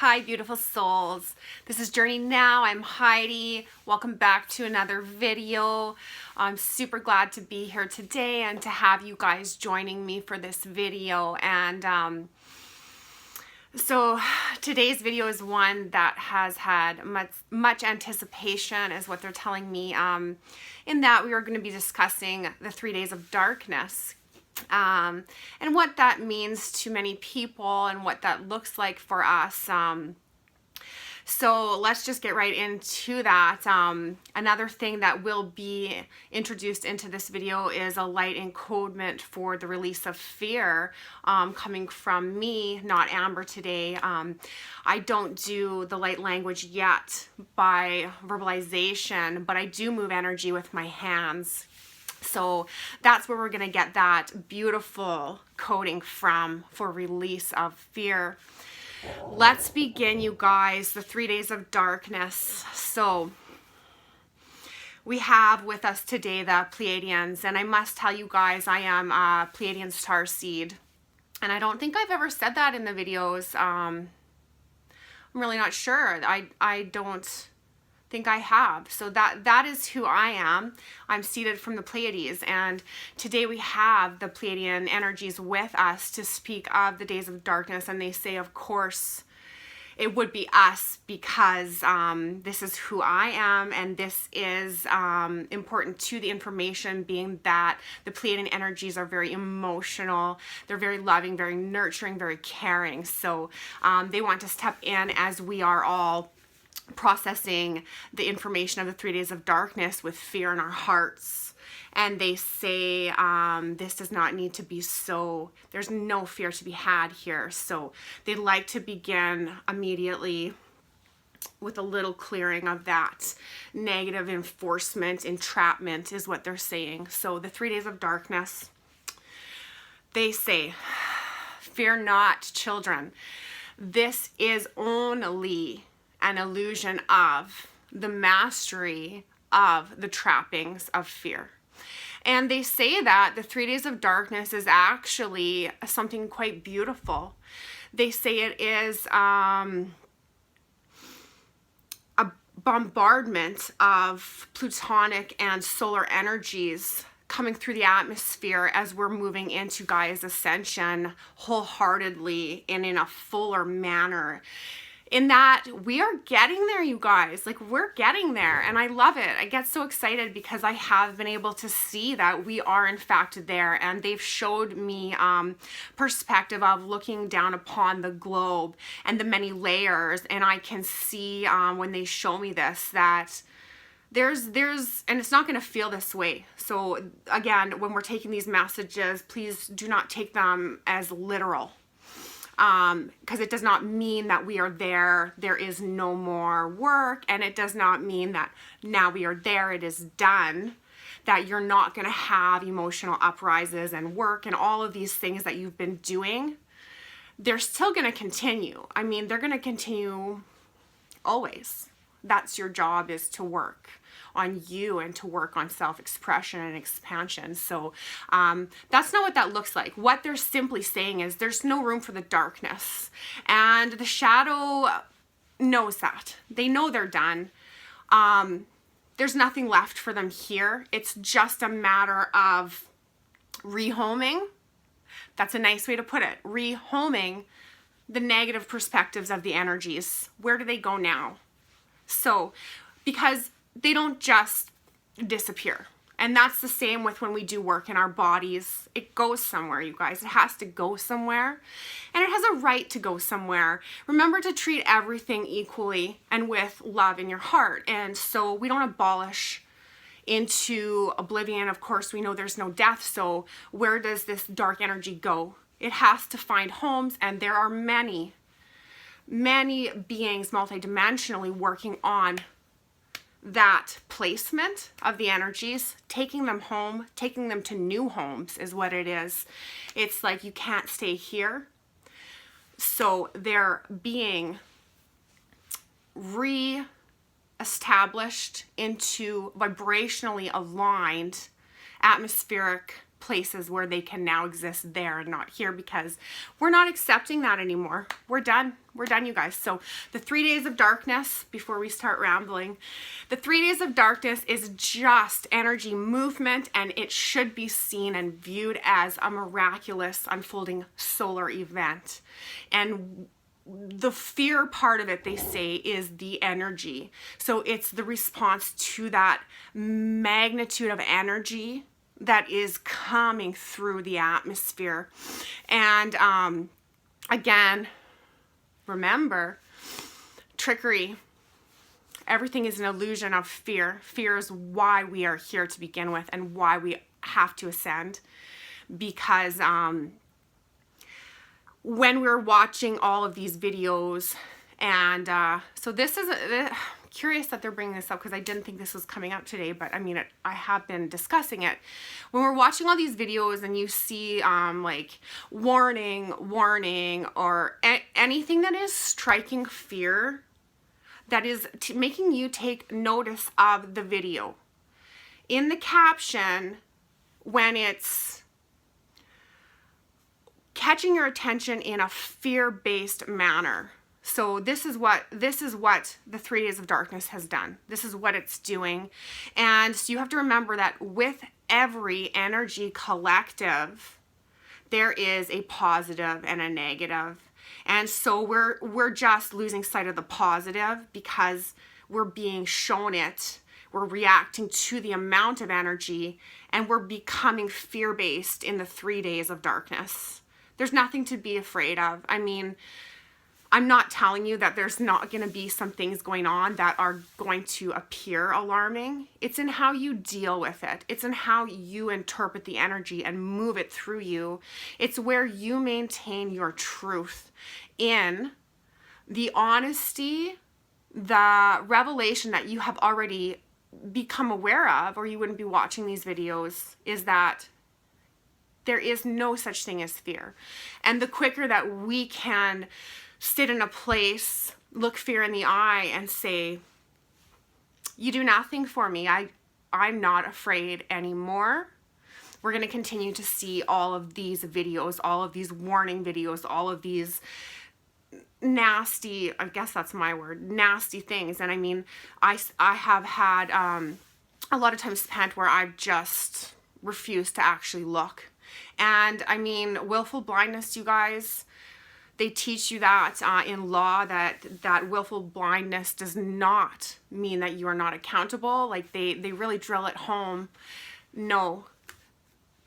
Hi, beautiful souls. This is Journey Now. I'm Heidi. Welcome back to another video. I'm super glad to be here today and to have you guys joining me for this video. And so today's video is one that has had much anticipation, is what they're telling me, in that we are going to be discussing the 3 days of darkness. And what that means to many people and what that looks like for us. So let's just get right into that. Another thing that will be introduced into this video is a light encodement for the release of fear, coming from me, not Amber today. I don't do the light language yet by verbalization, but I do move energy with my hands. So that's where we're going to get that beautiful coding from for release of fear. Let's begin, you guys, the 3 days of darkness. So we have with us today the Pleiadians, and I must tell you guys, I am a Pleiadian starseed, and I don't think I've ever said that in the videos. I'm really not sure. I don't think I have. So that is who I am. I'm seated from the Pleiades, and today we have the Pleiadian energies with us to speak of the days of darkness. And they say, of course, it would be us because this is who I am, and this is important to the information, being that the Pleiadian energies are very emotional, they're very loving, very nurturing, very caring. So they want to step in as we are all processing the information of the 3 days of darkness with fear in our hearts. And they say this does not need to be so. There's no fear to be had here. So they like to begin immediately with a little clearing of that negative enforcement, entrapment is what they're saying. So the 3 days of darkness, they say, fear not, children. This is only an illusion of the mastery of the trappings of fear. And they say that the 3 days of darkness is actually something quite beautiful. They say it is a bombardment of plutonic and solar energies coming through the atmosphere as we're moving into Gaia's ascension wholeheartedly and in a fuller manner. In that we are getting there, you guys. Like, we're getting there, and I love it. I get so excited because I have been able to see that we are in fact there, and they've showed me perspective of looking down upon the globe and the many layers, and I can see when they show me this that there's and it's not going to feel this way. So again, when we're taking these messages, please do not take them as literal. Because it does not mean that we are there is no more work, and it does not mean that now we are there, it is done, that you're not going to have emotional uprises and work and all of these things that you've been doing. They're still going to continue. I mean, they're going to continue always. That's your job, is to work on you and to work on self-expression and expansion. So that's not what that looks like. What they're simply saying is there's no room for the darkness. And the shadow knows that. They know they're done. There's nothing left for them here. It's just a matter of rehoming. That's a nice way to put it. Rehoming the negative perspectives of the energies. Where do they go now? So, because they don't just disappear. And that's the same with when we do work in our bodies. It goes somewhere, you guys. It has to go somewhere. And it has a right to go somewhere. Remember to treat everything equally and with love in your heart. And so we don't abolish into oblivion. Of course, we know there's no death. So where does this dark energy go? It has to find homes. And there are many beings multidimensionally working on that placement of the energies, taking them home, taking them to new homes is what it is. It's like you can't stay here. So they're being re-established into vibrationally aligned atmospheric places where they can now exist there and not here, because we're not accepting that anymore. We're done. We're done, you guys. So the 3 days of darkness, before we start rambling, the 3 days of darkness is just energy movement, and it should be seen and viewed as a miraculous unfolding solar event. And the fear part of it, they say, is the energy. So it's the response to that magnitude of energy that is coming through the atmosphere. And again, remember, trickery. Everything is an illusion of fear. Fear is why we are here to begin with, and why we have to ascend. Because when we're watching all of these videos, and so this is curious that they're bringing this up, because I didn't think this was coming up today, but I mean, I have been discussing it. When we're watching all these videos and you see like warning, or anything that is striking fear, that is making you take notice of the video. In the caption, when it's catching your attention in a fear-based manner. So this is what the 3 days of darkness has done. This is what it's doing. And so you have to remember that with every energy collective, there is a positive and a negative. And so we're just losing sight of the positive because we're being shown it. We're reacting to the amount of energy, and we're becoming fear-based in the 3 days of darkness. There's nothing to be afraid of. I mean, I'm not telling you that there's not going to be some things going on that are going to appear alarming. It's in how you deal with it. It's in how you interpret the energy and move it through you. It's where you maintain your truth in the honesty, the revelation that you have already become aware of, or you wouldn't be watching these videos, is that there is no such thing as fear. And the quicker that we can sit in a place, look fear in the eye, and say, you do nothing for me, I'm not afraid anymore, we're going to continue to see all of these videos, all of these warning videos, all of these nasty, I guess that's my word, nasty things. And I mean, I have had a lot of time spent where I've just refused to actually look. And I mean, willful blindness, you guys, they teach you that in law, that willful blindness does not mean that you are not accountable. Like they really drill it home. No.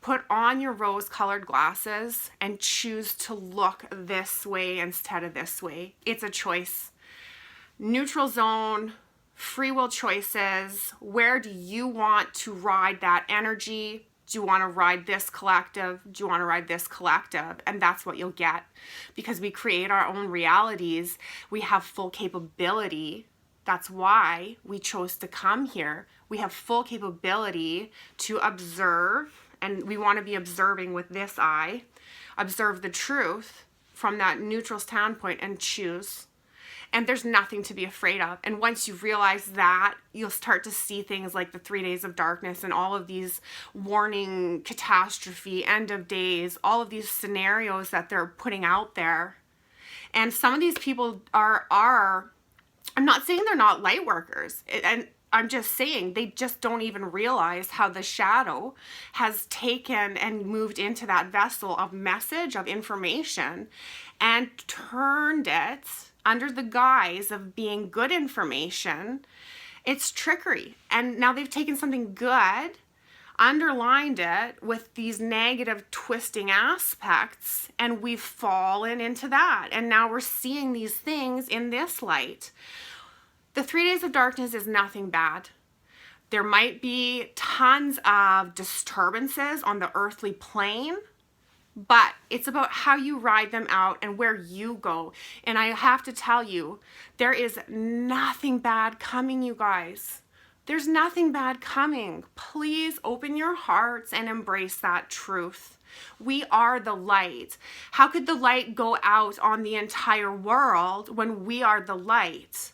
Put on your rose-colored glasses and choose to look this way instead of this way. It's a choice. Neutral zone, free will choices. Where do you want to ride that energy? Do you want to ride this collective? Do you want to ride this collective? And that's what you'll get, because we create our own realities. We have full capability. That's why we chose to come here. We have full capability to observe, and we want to be observing with this eye, observe the truth from that neutral standpoint and choose. And there's nothing to be afraid of. And once you realize that, you'll start to see things like the 3 days of darkness and all of these warning, catastrophe, end of days, all of these scenarios that they're putting out there. And some of these people are I'm not saying they're not light workers. And I'm just saying they just don't even realize how the shadow has taken and moved into that vessel of message, of information, and turned it under the guise of being good information. It's trickery. And now they've taken something good, underlined it with these negative twisting aspects, and we've fallen into that. And now we're seeing these things in this light. The 3 days of darkness is nothing bad. There might be tons of disturbances on the earthly plane, but it's about how you ride them out and where you go. And I have to tell you, there is nothing bad coming, you guys. There's nothing bad coming. Please open your hearts and embrace that truth. We are the light. How could the light go out on the entire world when we are the light?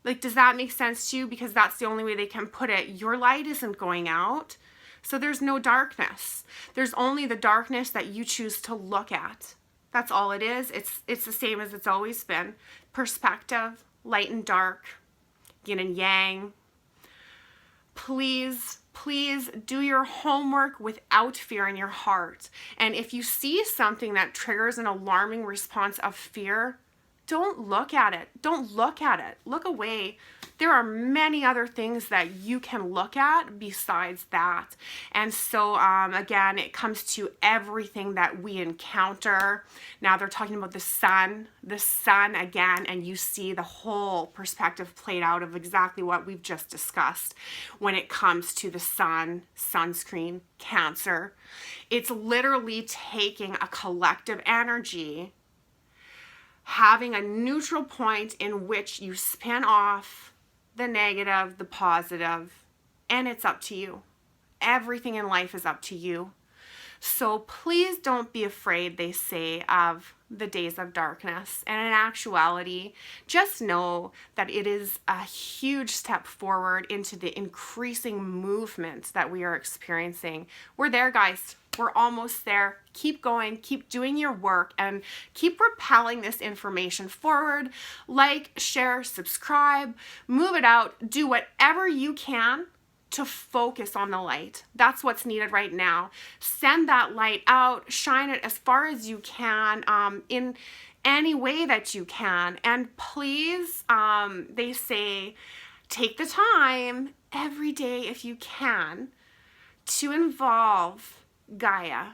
Like, does that make sense to you? Because that's the only way they can put it. Your light isn't going out. So there's no darkness. There's only the darkness that you choose to look at. That's all it is. It's the same as it's always been. Perspective, light and dark, yin and yang. Please do your homework without fear in your heart. And if you see something that triggers an alarming response of fear, don't look at it. Don't look at it. Look away. There are many other things that you can look at besides that. And so, again, it comes to everything that we encounter. Now they're talking about the sun again, and you see the whole perspective played out of exactly what we've just discussed when it comes to the sun, sunscreen, Cancer. It's literally taking a collective energy, having a neutral point in which you spin off the negative, the positive, and it's up to you. Everything in life is up to you. So please don't be afraid, they say, of the days of darkness. And in actuality, just know that it is a huge step forward into the increasing movement that we are experiencing. We're there, guys. We're almost there. Keep going, keep doing your work, and keep propelling this information forward. Like, share, subscribe, move it out, do whatever you can to focus on the light. That's what's needed right now. Send that light out, shine it as far as you can, in any way that you can. And please, they say, take the time every day if you can to involve Gaia.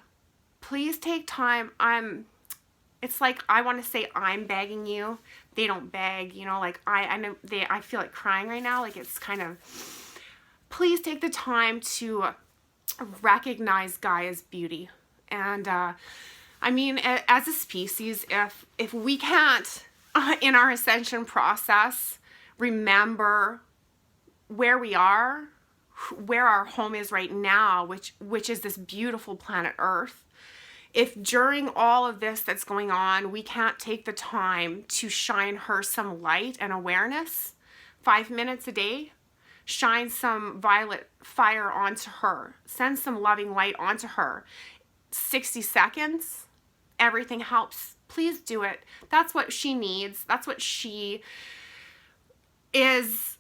Please take time. It's like, I want to say I'm begging you. They don't beg, you know, like I know I feel like crying right now. Like it's kind of, please take the time to recognize Gaia's beauty. And I mean, as a species, if we can't, in our ascension process, remember where we are, where our home is right now, which is this beautiful planet Earth, if during all of this that's going on, we can't take the time to shine her some light and awareness, 5 minutes a day, shine some violet fire onto her, send some loving light onto her, 60 seconds, everything helps. Please do it. That's what she needs. That's what she is.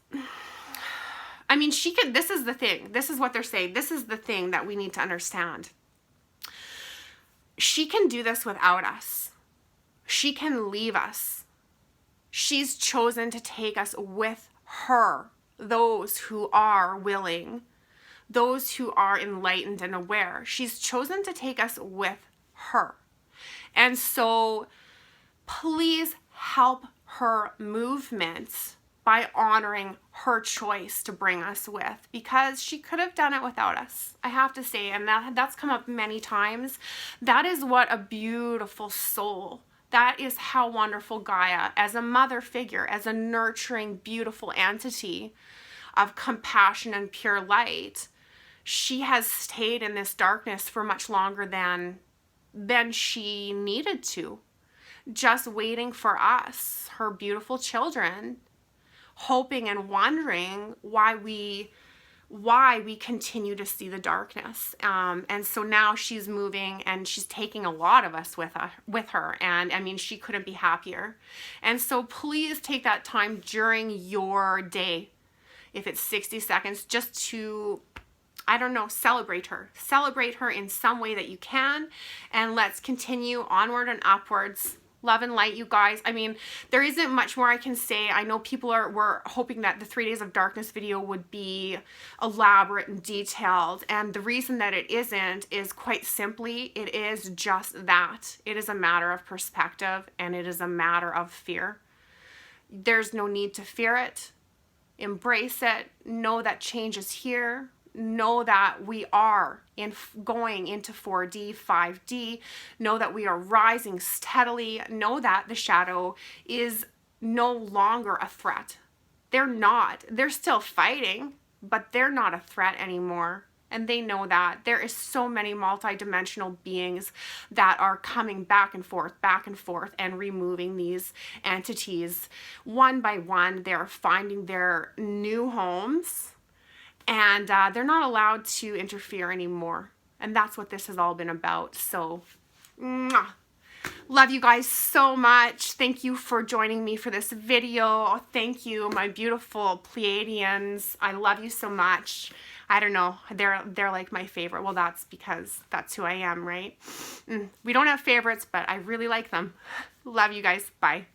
I mean, she can, this is the thing. This is what they're saying. This is the thing that we need to understand. She can do this without us. She can leave us. She's chosen to take us with her, those who are willing, those who are enlightened and aware. She's chosen to take us with her. And so please help her movements by honoring her choice to bring us with, because she could have done it without us, I have to say, and that's come up many times. That is what a beautiful soul, that is how wonderful Gaia, as a mother figure, as a nurturing, beautiful entity of compassion and pure light, she has stayed in this darkness for much longer than she needed to, just waiting for us, her beautiful children, hoping and wondering why we continue to see the darkness. And so now she's moving and she's taking a lot of us with her. And I mean, she couldn't be happier. And so please take that time during your day, if it's 60 seconds, just to, I don't know, celebrate her in some way that you can. And let's continue onward and upwards. Love and light, you guys. I mean, there isn't much more I can say. I know people were hoping that the 3 Days of Darkness video would be elaborate and detailed. And the reason that it isn't is quite simply, it is just that. It is a matter of perspective and it is a matter of fear. There's no need to fear it. Embrace it. Know that change is here. Know that we are going into 4D, 5D. Know that we are rising steadily. Know that the shadow is no longer a threat. They're not. They're still fighting, but they're not a threat anymore. And they know that. There is so many multidimensional beings that are coming back and forth, and removing these entities. One by one, they're finding their new homes. And they're not allowed to interfere anymore. And that's what this has all been about. So, mwah. Love you guys so much. Thank you for joining me for this video. Thank you, my beautiful Pleiadians. I love you so much. I don't know, they're like my favorite. Well, that's because that's who I am, right? We don't have favorites, but I really like them. Love you guys. Bye.